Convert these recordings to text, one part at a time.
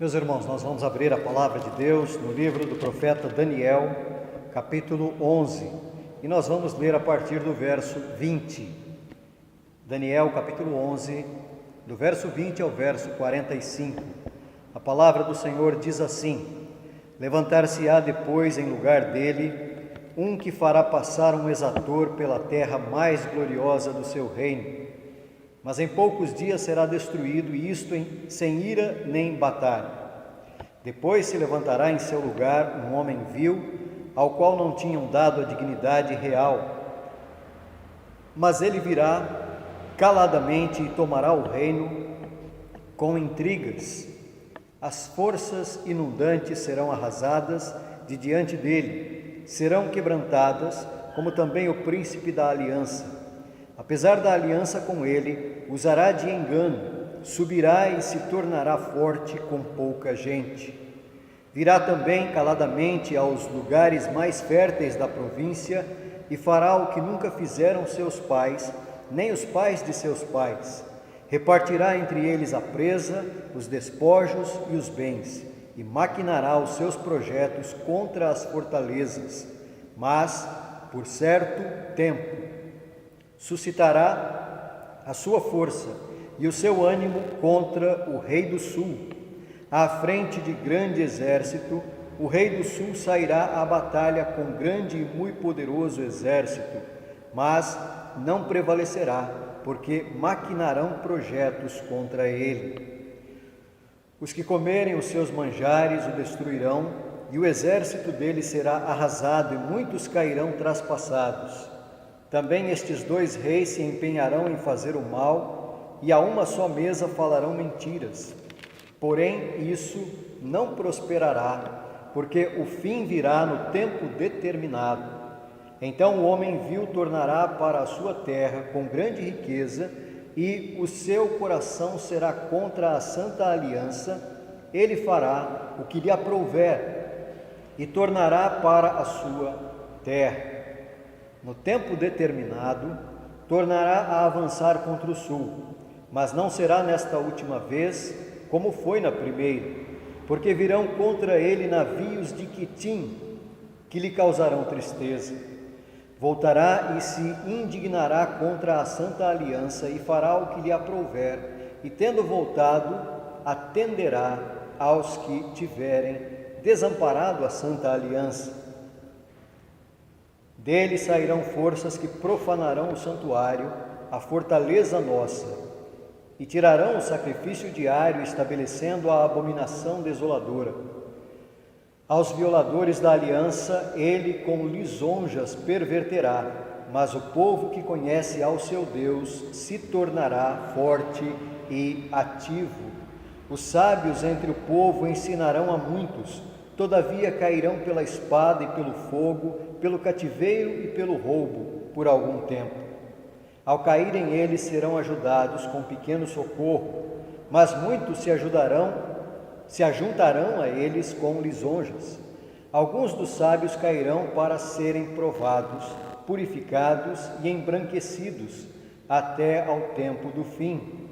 Meus irmãos, nós vamos abrir a palavra de Deus no livro do profeta Daniel, capítulo 11, e nós vamos ler a partir do verso 20. Daniel, capítulo 11, do verso 20 ao verso 45. A palavra do Senhor diz assim: Levantar-se-á depois em lugar dele um que fará passar um exator pela terra mais gloriosa do seu reino. Mas em poucos dias será destruído, e isto sem ira nem batalha. Depois se levantará em seu lugar um homem vil, ao qual não tinham dado a dignidade real. Mas ele virá caladamente e tomará o reino com intrigas. As forças inundantes serão arrasadas de diante dele, serão quebrantadas, como também o príncipe da aliança. Apesar da aliança com ele, usará de engano, subirá e se tornará forte com pouca gente. Virá também caladamente aos lugares mais férteis da província e fará o que nunca fizeram seus pais, nem os pais de seus pais. Repartirá entre eles a presa, os despojos e os bens, e maquinará os seus projetos contra as fortalezas. Mas, por certo tempo, suscitará a sua força e o seu ânimo contra o rei do sul. À frente de grande exército, o rei do sul sairá à batalha com grande e muito poderoso exército, mas não prevalecerá, porque maquinarão projetos contra ele. Os que comerem os seus manjares o destruirão, e o exército dele será arrasado, e muitos cairão traspassados. Também estes dois reis se empenharão em fazer o mal, e a uma só mesa falarão mentiras. Porém, isso não prosperará, porque o fim virá no tempo determinado. Então o homem vil tornará para a sua terra com grande riqueza, e o seu coração será contra a santa aliança. Ele fará o que lhe aprouver, e tornará para a sua terra. No tempo determinado, tornará a avançar contra o sul, mas não será nesta última vez como foi na primeira, porque virão contra ele navios de Quitim, que lhe causarão tristeza. Voltará e se indignará contra a santa aliança e fará o que lhe aprouver, e tendo voltado, atenderá aos que tiverem desamparado a santa aliança. Dele sairão forças que profanarão o santuário, a fortaleza nossa, e tirarão o sacrifício diário, estabelecendo a abominação desoladora. Aos violadores da aliança, ele com lisonjas perverterá, mas o povo que conhece ao seu Deus se tornará forte e ativo. Os sábios entre o povo ensinarão a muitos, todavia cairão pela espada e pelo fogo, pelo cativeiro e pelo roubo, por algum tempo. Ao caírem eles serão ajudados com pequeno socorro, mas muitos se ajuntarão a eles com lisonjas. Alguns dos sábios cairão para serem provados, purificados e embranquecidos, até ao tempo do fim,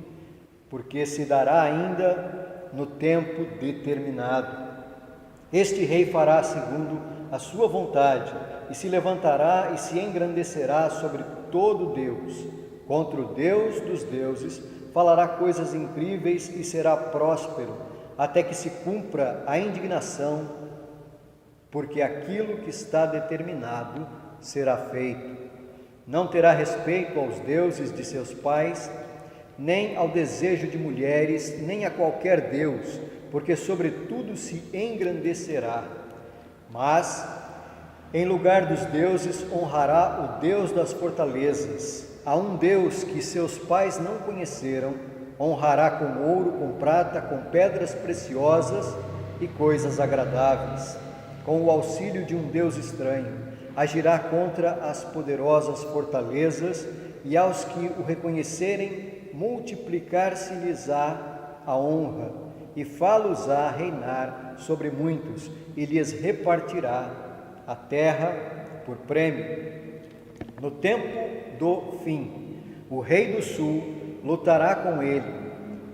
porque se dará ainda no tempo determinado. Este rei fará segundo a sua vontade, e se levantará e se engrandecerá sobre todo Deus. Contra o Deus dos deuses falará coisas incríveis e será próspero, até que se cumpra a indignação, porque aquilo que está determinado será feito. Não terá respeito aos deuses de seus pais, nem ao desejo de mulheres, nem a qualquer deus, porque sobre tudo se engrandecerá. Mas, em lugar dos deuses, honrará o Deus das fortalezas. A um Deus que seus pais não conheceram, honrará com ouro, com prata, com pedras preciosas e coisas agradáveis. Com o auxílio de um Deus estranho, agirá contra as poderosas fortalezas, e aos que o reconhecerem, multiplicar-se-lhes-á a honra, e fá-los-á reinar sobre muitos, e lhes repartirá a terra por prêmio. No tempo do fim, o rei do sul lutará com ele,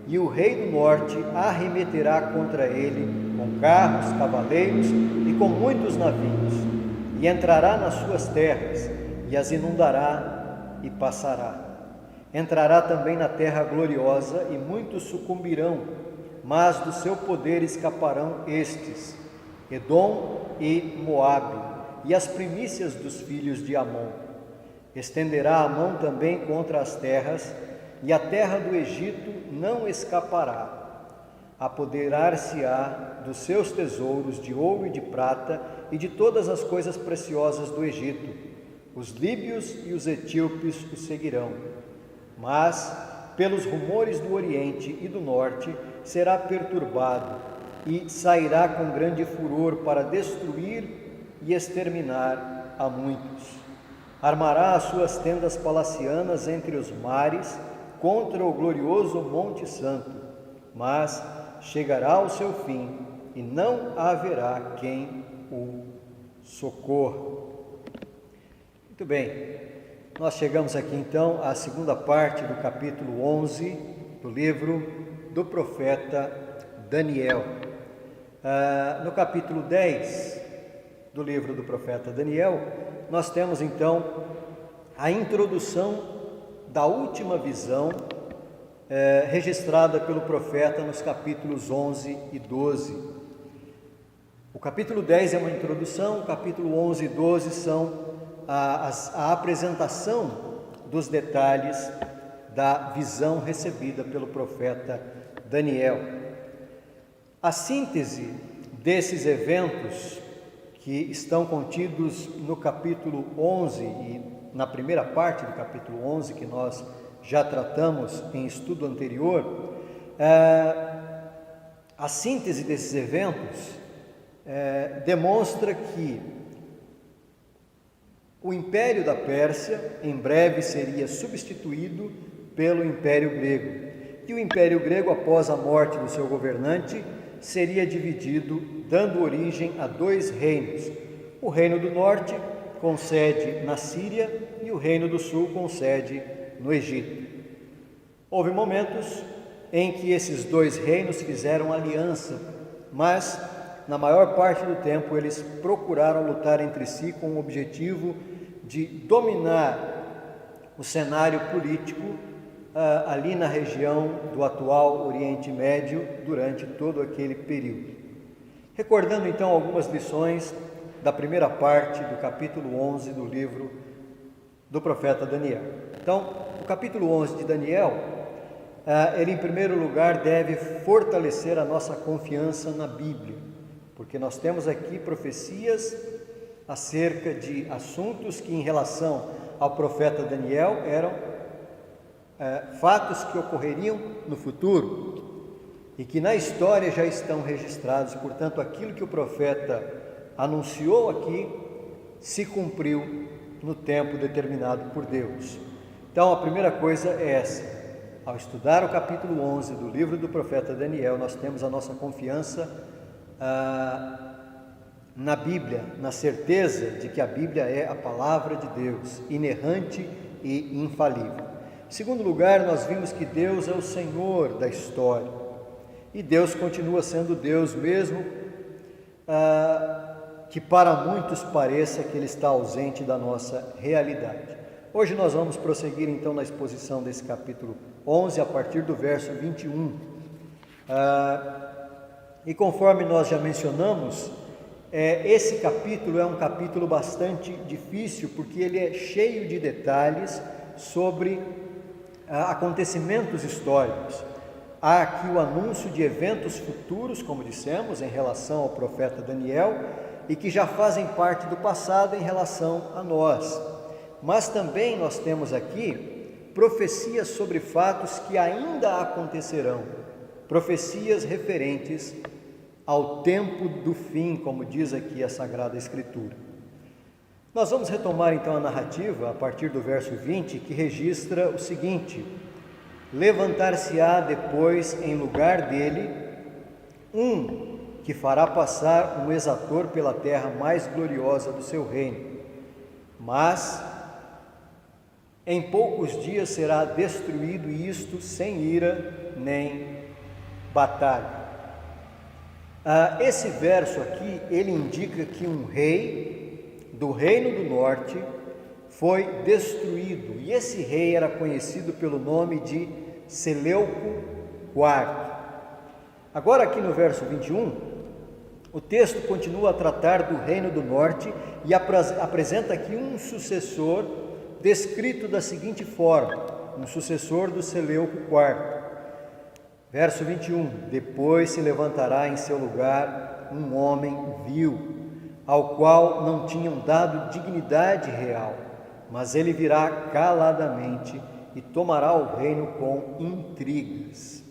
e o rei do norte arremeterá contra ele com carros, cavaleiros e com muitos navios, e entrará nas suas terras, e as inundará e passará. Entrará também na terra gloriosa, e muitos sucumbirão, mas do seu poder escaparão estes, Edom e Moabe, e as primícias dos filhos de Amon. Estenderá a mão também contra as terras, e a terra do Egito não escapará. Apoderar-se-á dos seus tesouros de ouro e de prata e de todas as coisas preciosas do Egito. Os líbios e os etíopes o seguirão. Mas, pelos rumores do Oriente e do Norte, será perturbado e sairá com grande furor para destruir e exterminar a muitos. Armará as suas tendas palacianas entre os mares, contra o glorioso Monte Santo, mas chegará ao seu fim e não haverá quem o socorra. Muito bem, nós chegamos aqui então à segunda parte do capítulo 11 do livro do profeta Daniel. No capítulo 10 do livro do profeta Daniel, nós temos então a introdução da última visão registrada pelo profeta nos capítulos 11 e 12. O capítulo 10 é uma introdução, o capítulo 11 e 12 são a apresentação dos detalhes da visão recebida pelo profeta Daniel. A síntese desses eventos que estão contidos no capítulo 11 e na primeira parte do capítulo 11, que nós já tratamos em estudo anterior, a síntese desses eventos demonstra que o Império da Pérsia em breve seria substituído pelo Império Grego, e o Império Grego, após a morte do seu governante, seria dividido, dando origem a dois reinos: o Reino do Norte, com sede na Síria, e o Reino do Sul, com sede no Egito. Houve momentos em que esses dois reinos fizeram aliança, mas na maior parte do tempo eles procuraram lutar entre si com o objetivo de dominar o cenário político ali na região do atual Oriente Médio durante todo aquele período. Recordando então algumas lições da primeira parte do capítulo 11 do livro do profeta Daniel. Então, o capítulo 11 de Daniel, ele em primeiro lugar deve fortalecer a nossa confiança na Bíblia, porque nós temos aqui profecias acerca de assuntos que em relação ao profeta Daniel eram fatos que ocorreriam no futuro e que na história já estão registrados. Portanto, aquilo que o profeta anunciou aqui se cumpriu no tempo determinado por Deus. Então, a primeira coisa é essa: ao estudar o capítulo 11 do livro do profeta Daniel, nós temos a nossa confiança na Bíblia, na certeza de que a Bíblia é a palavra de Deus, inerrante e infalível. Em segundo lugar, nós vimos que Deus é o Senhor da história, e Deus continua sendo Deus, mesmo que para muitos pareça que Ele está ausente da nossa realidade. Hoje nós vamos prosseguir então na exposição desse capítulo 11, a partir do verso 21. E conforme nós já mencionamos, esse capítulo é um capítulo bastante difícil, porque ele é cheio de detalhes sobre acontecimentos históricos. Há aqui o anúncio de eventos futuros, como dissemos, em relação ao profeta Daniel, e que já fazem parte do passado em relação a nós. Mas também nós temos aqui profecias sobre fatos que ainda acontecerão, profecias referentes ao tempo do fim, como diz aqui a Sagrada Escritura. Nós vamos retomar então a narrativa a partir do verso 20, que registra o seguinte: levantar-se-á depois em lugar dele um que fará passar um exator pela terra mais gloriosa do seu reino, mas em poucos dias será destruído, e isto sem ira nem batalha. Esse verso aqui, ele indica que um rei do reino do norte foi destruído, e esse rei era conhecido pelo nome de Seleuco IV. Agora aqui no verso 21, o texto continua a tratar do reino do norte e apresenta aqui um sucessor descrito da seguinte forma, um sucessor do Seleuco IV. Verso 21, depois se levantará em seu lugar um homem vil, ao qual não tinham dado dignidade real, mas ele virá caladamente e tomará o reino com intrigas.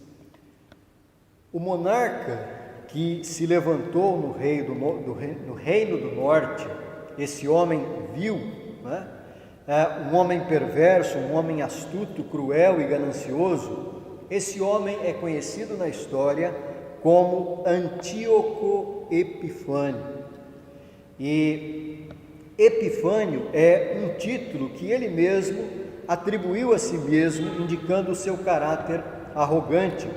O monarca que se levantou no reino do norte, esse homem vil, né? Um homem perverso, um homem astuto, cruel e ganancioso, esse homem é conhecido na história como Antíoco Epifânio. E Epifânio é um título que ele mesmo atribuiu a si mesmo, indicando o seu caráter arrogante,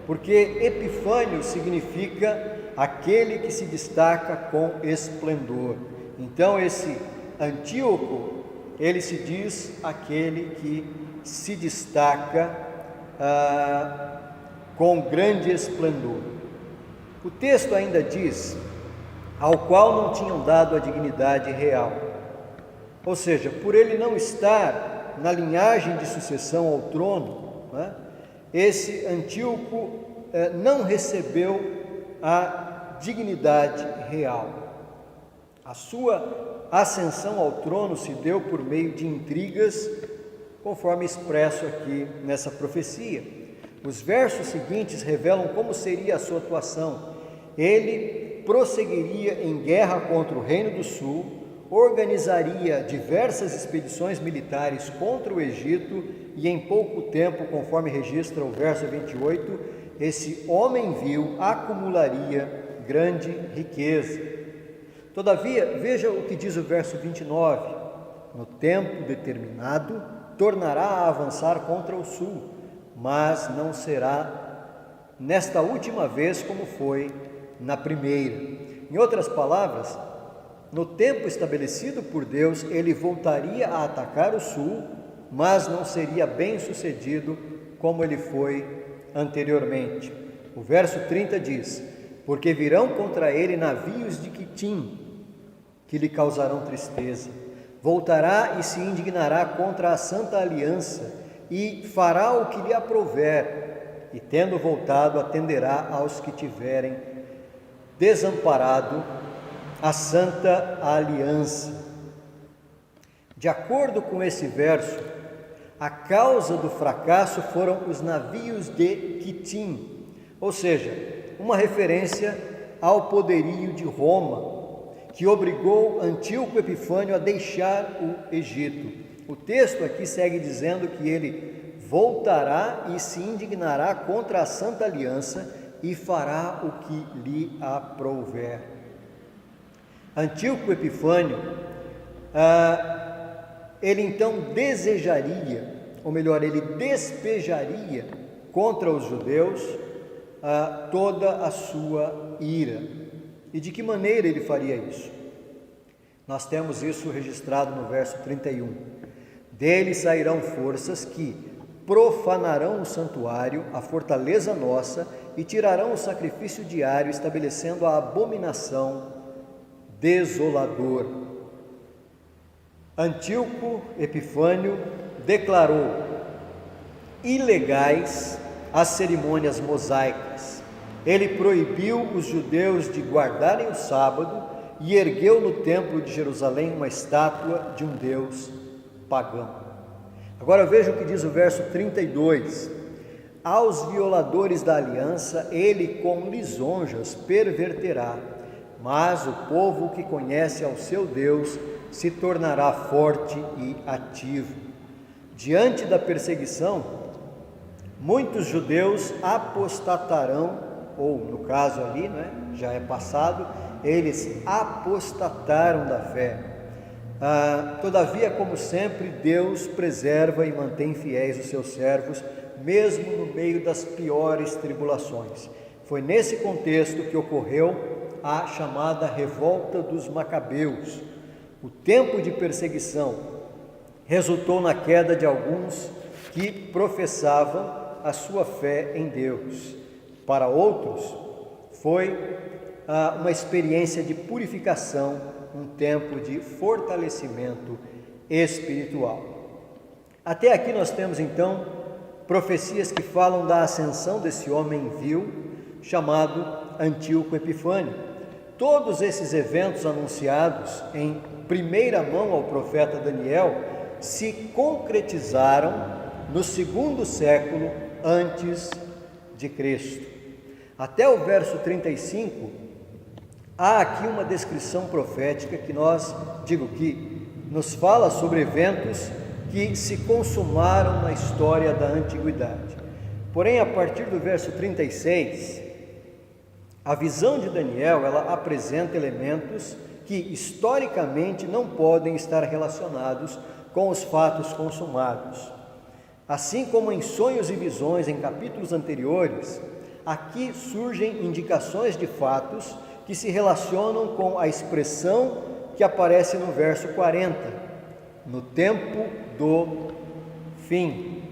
porque Epifânio significa aquele que se destaca com esplendor. Então esse Antíoco, ele se diz aquele que se destaca com grande esplendor. O texto ainda diz, ao qual não tinham dado a dignidade real. Ou seja, por ele não estar na linhagem de sucessão ao trono, né, esse Antíoco não recebeu a dignidade real. A sua ascensão ao trono se deu por meio de intrigas, conforme expresso aqui nessa profecia. Os versos seguintes revelam como seria a sua atuação. Ele prosseguiria em guerra contra o Reino do Sul, organizaria diversas expedições militares contra o Egito e em pouco tempo, conforme registra o verso 28, esse homem vil acumularia grande riqueza. Todavia, veja o que diz o verso 29, no tempo determinado, tornará a avançar contra o sul, mas não será nesta última vez como foi na primeira. Em outras palavras, no tempo estabelecido por Deus, ele voltaria a atacar o sul, mas não seria bem sucedido como ele foi anteriormente. O verso 30 diz, porque virão contra ele navios de Quitim, que lhe causarão tristeza. Voltará e se indignará contra a santa aliança e fará o que lhe aprouver, e tendo voltado atenderá aos que tiverem desamparado a santa aliança. De acordo com esse verso, a causa do fracasso foram os navios de Quitim, ou seja, uma referência ao poderio de Roma, que obrigou Antíoco Epifânio a deixar o Egito. O texto aqui segue dizendo que ele voltará e se indignará contra a santa aliança e fará o que lhe aprouver. Antíoco Epifânio, ele então desejaria, ou melhor, ele despejaria contra os judeus toda a sua ira. E de que maneira ele faria isso? Nós temos isso registrado no verso 31. Dele sairão forças que profanarão o santuário, a fortaleza nossa, e tirarão o sacrifício diário, estabelecendo a abominação desoladora. Antíoco Epifânio declarou ilegais as cerimônias mosaicas. Ele proibiu os judeus de guardarem o sábado e ergueu no templo de Jerusalém uma estátua de um deus pagão. Agora veja o que diz o verso 32. Aos violadores da aliança ele com lisonjas perverterá, mas o povo que conhece ao seu Deus se tornará forte e ativo. Diante da perseguição, muitos judeus apostatarão, ou no caso ali, já é passado, eles apostataram da fé. Todavia, como sempre, Deus preserva e mantém fiéis os seus servos, mesmo no meio das piores tribulações. Foi nesse contexto que ocorreu a chamada Revolta dos Macabeus. O tempo de perseguição resultou na queda de alguns que professavam a sua fé em Deus. Para outros, foi uma experiência de purificação, um tempo de fortalecimento espiritual. Até aqui nós temos então profecias que falam da ascensão desse homem vil chamado Antíoco Epifânio. Todos esses eventos anunciados em primeira mão ao profeta Daniel se concretizaram no segundo século antes de Cristo. Até o verso 35, há aqui uma descrição profética que nos fala sobre eventos que se consumaram na história da antiguidade. Porém, a partir do verso 36, a visão de Daniel, ela apresenta elementos que historicamente não podem estar relacionados com os fatos consumados. Assim como em sonhos e visões em capítulos anteriores, aqui surgem indicações de fatos que se relacionam com a expressão que aparece no verso 40, no tempo do fim.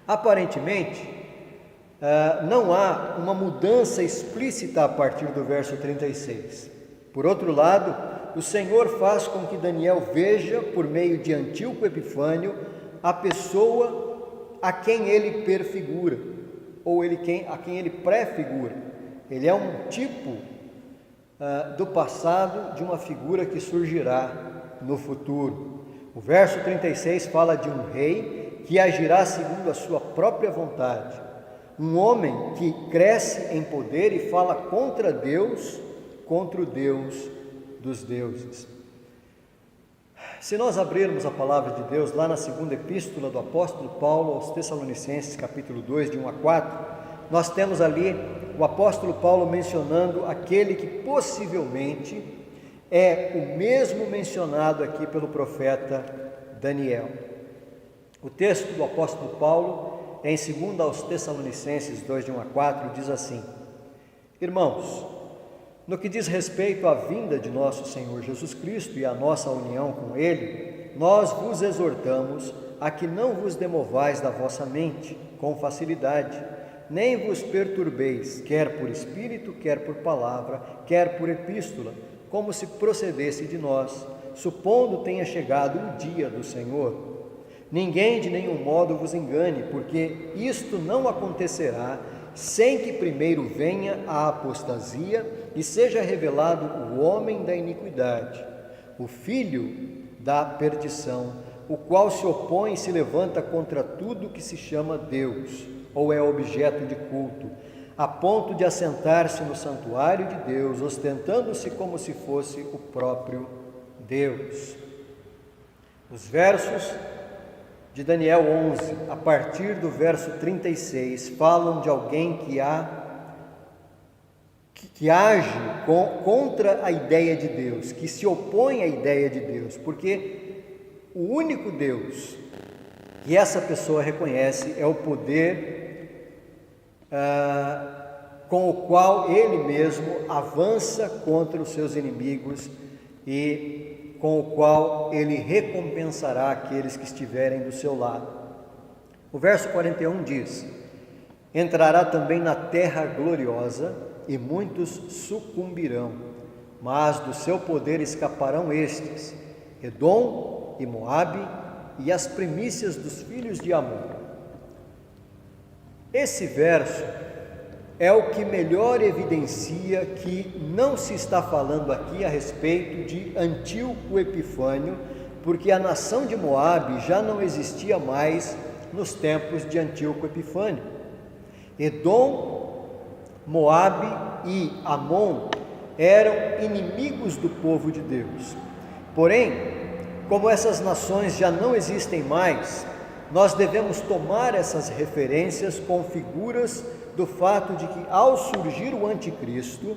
Aparentemente, não há uma mudança explícita a partir do verso 36. Por outro lado, o Senhor faz com que Daniel veja, por meio de Antíoco Epifânio, a pessoa a quem ele perfigura, ou a quem ele prefigura. Ele é um tipo do passado de uma figura que surgirá no futuro. O verso 36 fala de um rei que agirá segundo a sua própria vontade, um homem que cresce em poder e fala contra Deus, contra o Deus dos deuses. Se nós abrirmos a palavra de Deus lá na segunda epístola do apóstolo Paulo aos Tessalonicenses, capítulo 2, de 1 a 4, nós temos ali o apóstolo Paulo mencionando aquele que possivelmente é o mesmo mencionado aqui pelo profeta Daniel. O texto do apóstolo Paulo, em 2 aos Tessalonicenses 2, de 1 a 4, diz assim: Irmãos, no que diz respeito à vinda de nosso Senhor Jesus Cristo e à nossa união com Ele, nós vos exortamos a que não vos demovais da vossa mente com facilidade, nem vos perturbeis, quer por espírito, quer por palavra, quer por epístola, como se procedesse de nós, supondo tenha chegado o dia do Senhor. Ninguém de nenhum modo vos engane, porque isto não acontecerá sem que primeiro venha a apostasia e seja revelado o homem da iniquidade, o filho da perdição, o qual se opõe e se levanta contra tudo que se chama Deus, ou é objeto de culto, a ponto de assentar-se no santuário de Deus, ostentando-se como se fosse o próprio Deus. Os versos de Daniel 11, a partir do verso 36, falam de alguém que age contra a ideia de Deus, que se opõe à ideia de Deus, porque o único Deus que essa pessoa reconhece é o poder com o qual ele mesmo avança contra os seus inimigos e com o qual ele recompensará aqueles que estiverem do seu lado. O verso 41 diz: Entrará também na terra gloriosa, e muitos sucumbirão, mas do seu poder escaparão estes, Edom e Moabe, e as primícias dos filhos de Amon. Esse verso é o que melhor evidencia que não se está falando aqui a respeito de Antíoco Epifânio, porque a nação de Moabe já não existia mais nos tempos de Antíoco Epifânio. Edom, Moabe e Amon eram inimigos do povo de Deus. Porém, como essas nações já não existem mais, nós devemos tomar essas referências com figuras do fato de que, ao surgir o anticristo,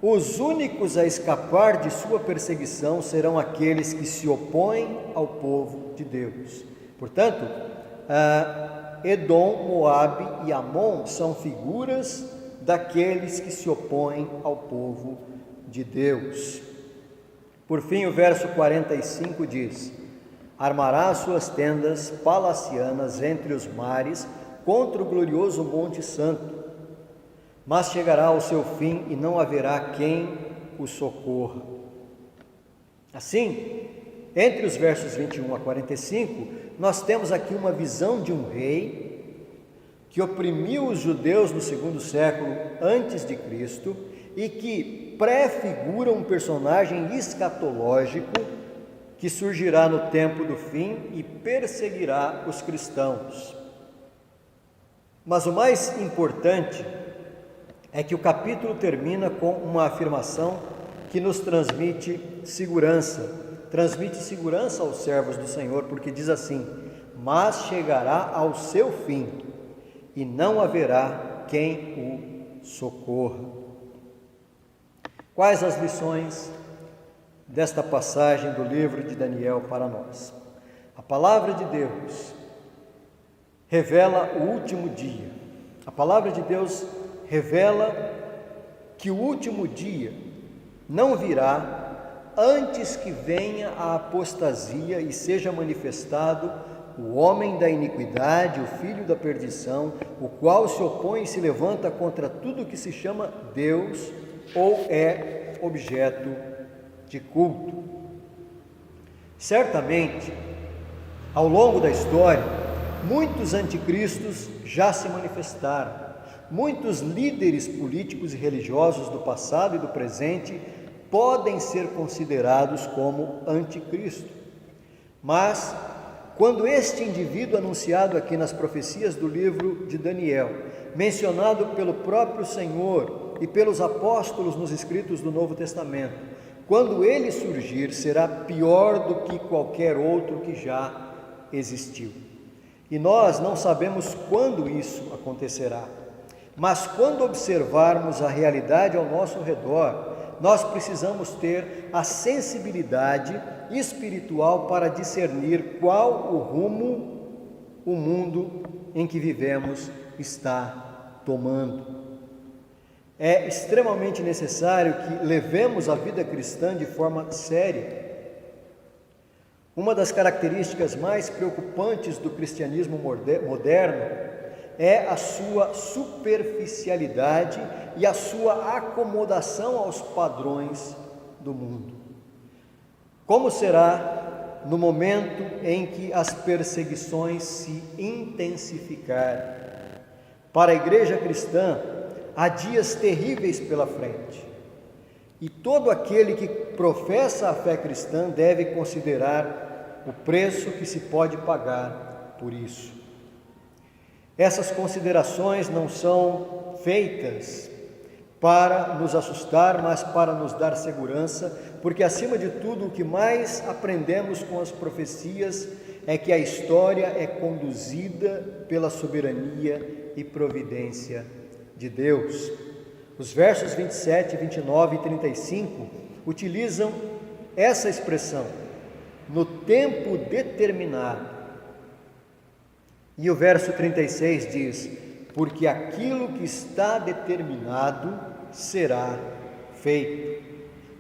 os únicos a escapar de sua perseguição serão aqueles que se opõem ao povo de Deus. Portanto, Edom, Moabe e Amon são figuras daqueles que se opõem ao povo de Deus. Por fim, o verso 45 diz: armará suas tendas palacianas entre os mares contra o glorioso Monte Santo, mas chegará ao seu fim e não haverá quem o socorra. Assim, entre os versos 21 a 45, nós temos aqui uma visão de um rei que oprimiu os judeus no segundo século antes de Cristo e que prefigura um personagem escatológico que surgirá no tempo do fim e perseguirá os cristãos. Mas o mais importante é que o capítulo termina com uma afirmação que nos transmite segurança aos servos do Senhor, porque diz assim: mas chegará ao seu fim e não haverá quem o socorra. Quais as lições desta passagem do livro de Daniel para nós? A palavra de Deus revela o último dia. A palavra de Deus revela que o último dia não virá antes que venha a apostasia e seja manifestado o homem da iniquidade, o filho da perdição, o qual se opõe e se levanta contra tudo que se chama Deus ou é objeto de culto. Certamente, ao longo da história, muitos anticristos já se manifestaram. Muitos líderes políticos e religiosos do passado e do presente podem ser considerados como anticristo. Mas, quando este indivíduo anunciado aqui nas profecias do livro de Daniel, mencionado pelo próprio Senhor e pelos apóstolos nos escritos do Novo Testamento, quando ele surgir, será pior do que qualquer outro que já existiu. E nós não sabemos quando isso acontecerá, mas quando observarmos a realidade ao nosso redor, nós precisamos ter a sensibilidade espiritual para discernir qual o rumo o mundo em que vivemos está tomando. É extremamente necessário que levemos a vida cristã de forma séria. Uma das características mais preocupantes do cristianismo moderno é a sua superficialidade e a sua acomodação aos padrões do mundo. Como será no momento em que as perseguições se intensificarem? Para a igreja cristã, há dias terríveis pela frente, e todo aquele que professa a fé cristã deve considerar o preço que se pode pagar por isso. Essas considerações não são feitas para nos assustar, mas para nos dar segurança, porque acima de tudo o que mais aprendemos com as profecias é que a história é conduzida pela soberania e providência de Deus. Os versos 27, 29 e 35 utilizam essa expressão, no tempo determinado. E o verso 36 diz: porque aquilo que está determinado será feito.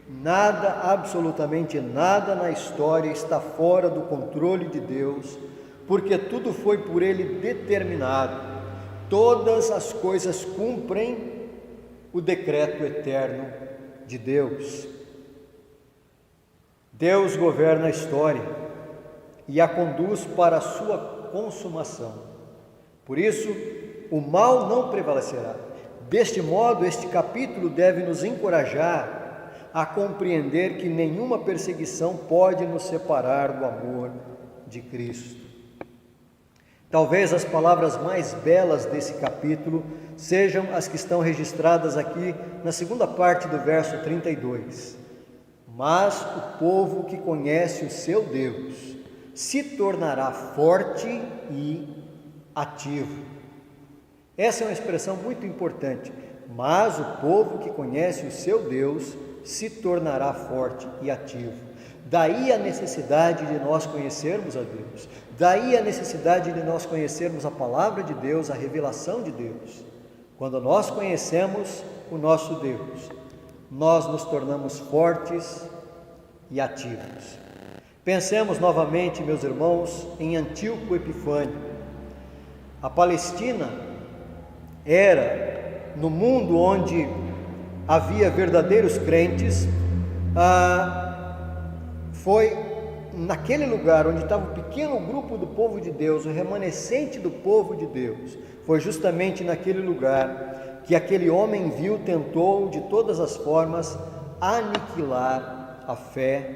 Nada, absolutamente nada na história está fora do controle de Deus, porque tudo foi por Ele determinado. Todas as coisas cumprem o decreto eterno de Deus. Deus governa a história e a conduz para a sua consumação. Por isso, o mal não prevalecerá. Deste modo, este capítulo deve nos encorajar a compreender que nenhuma perseguição pode nos separar do amor de Cristo. Talvez as palavras mais belas desse capítulo sejam as que estão registradas aqui na segunda parte do verso 32. Mas o povo que conhece o seu Deus se tornará forte e ativo. Essa é uma expressão muito importante. Mas o povo que conhece o seu Deus se tornará forte e ativo. Daí a necessidade de nós conhecermos a Deus, daí a necessidade de nós conhecermos a palavra de Deus, a revelação de Deus. Quando nós conhecemos o nosso Deus, nós nos tornamos fortes e ativos. Pensemos novamente, meus irmãos, em Antíoco Epifânio. A Palestina era, no mundo onde havia verdadeiros crentes, foi naquele lugar onde estava um pequeno grupo do povo de Deus, o remanescente do povo de Deus. Foi justamente naquele lugar que aquele homem vil tentou de todas as formas aniquilar a fé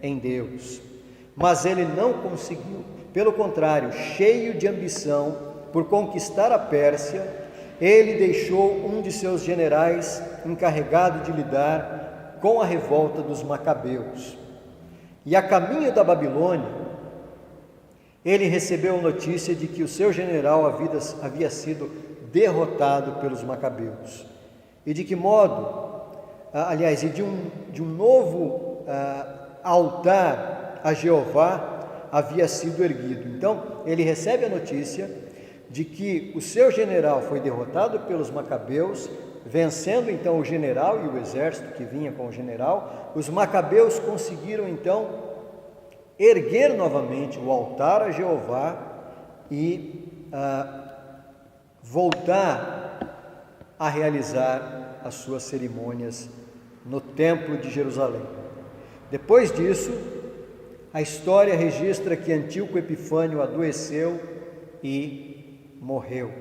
em Deus. Mas ele não conseguiu. Pelo contrário, cheio de ambição por conquistar a Pérsia, ele deixou um de seus generais encarregado de lidar com a revolta dos Macabeus. E a caminho da Babilônia, ele recebeu notícia de que o seu general havia sido derrotado pelos Macabeus. E de que modo, e de um novo altar a Jeová havia sido erguido. Então, ele recebe a notícia de que o seu general foi derrotado pelos Macabeus, vencendo então o general e o exército que vinha com o general. Os Macabeus conseguiram então erguer novamente o altar a Jeová e voltar a realizar as suas cerimônias no templo de Jerusalém. Depois disso, a história registra que Antíoco Epifânio adoeceu e morreu.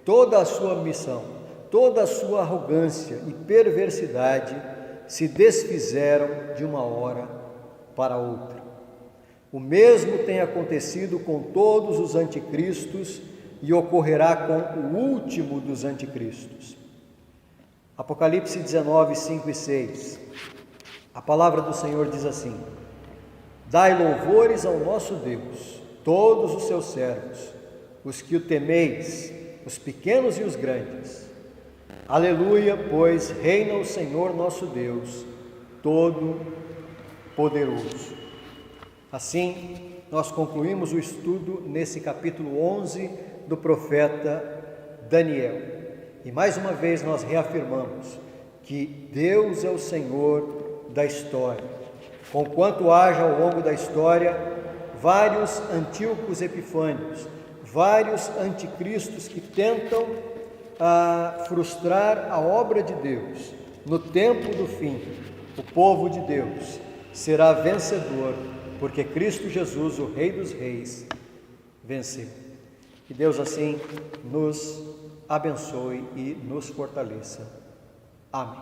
Toda a sua ambição, toda a sua arrogância e perversidade se desfizeram de uma hora para outra. O mesmo tem acontecido com todos os anticristos e ocorrerá com o último dos anticristos. Apocalipse 19, 5 e 6. A palavra do Senhor diz assim: Dai louvores ao nosso Deus, todos os seus servos, os que o temeis, os pequenos e os grandes. Aleluia, pois reina o Senhor nosso Deus, todo-poderoso. Assim, nós concluímos o estudo nesse capítulo 11 do profeta Daniel. E mais uma vez nós reafirmamos que Deus é o Senhor da história. Conquanto haja ao longo da história vários Antíocos Epifânios, vários anticristos que tentam frustrar a obra de Deus, no tempo do fim, o povo de Deus será vencedor, porque Cristo Jesus, o Rei dos Reis, venceu. Que Deus assim nos abençoe e nos fortaleça. Amém.